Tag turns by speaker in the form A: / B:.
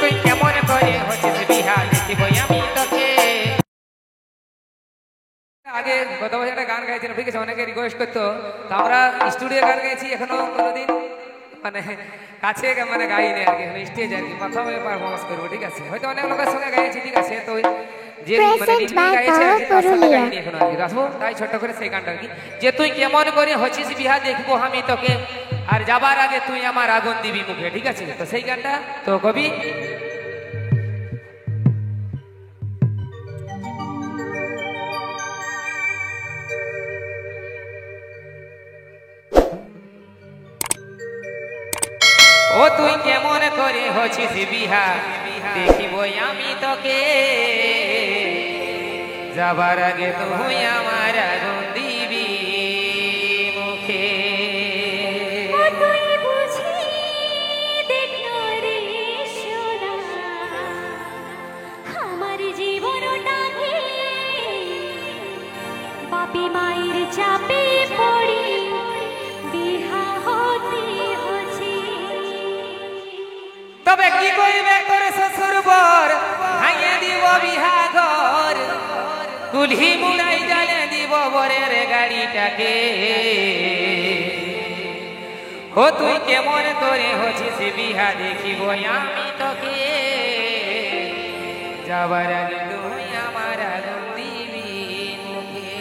A: তুই কেমন করে হচ্ছিস বিহা দেখিব আমি তোকে। আগে গত বছর একটা গান গাইছিলাম, ঠিক আছে, অনেকে রিকোয়েস্ট করতো, তো আমরা স্টুডিও গান গাইছি, এখনো কোনোদিন মানে কাছে মানে গাইনি আর কি, স্টেজ আর কি প্রথমে পারফরমেন্স করবো, ঠিক আছে। হয়তো অনেক লোকের সঙ্গে গাইছি, ঠিক আছে, তো যে মানে রিমিল গাইছে আর কি তার সাথে গাইনি এখনো আর কি, আসবো তাই ছোট্ট করে সেই গানটা আর কি, যে তুই কেমন করে হচ্ছিস বিহা দেখবো আমি তোকে, আর যাবার আগে তুই আমার আগুন দিবি মুখে, ঠিক আছে। তো সেই গানটা তো কবি ও তুই কেমন করে হচ্ছিস বিহা দেখিব আমি তোকে, যাবার আগে তুই আমার আগুন দিবি মুখে।
B: বাপি মায়ের চাপে পড়ি বিহা হতে হচ্ছে।
A: তবে কি কইবে তোর শ্বশুর বর, ভাঙিয়ে দিব বিহা ঘর, কুলহি মুড়াই জ্বালে দিব বরের গাড়িটাকে। ও তুই কেমন করে হচ্ছিস বিহা দেখিব আমি তোকে, যাবার আগে তুই আমার আগুন দিবি মুখে।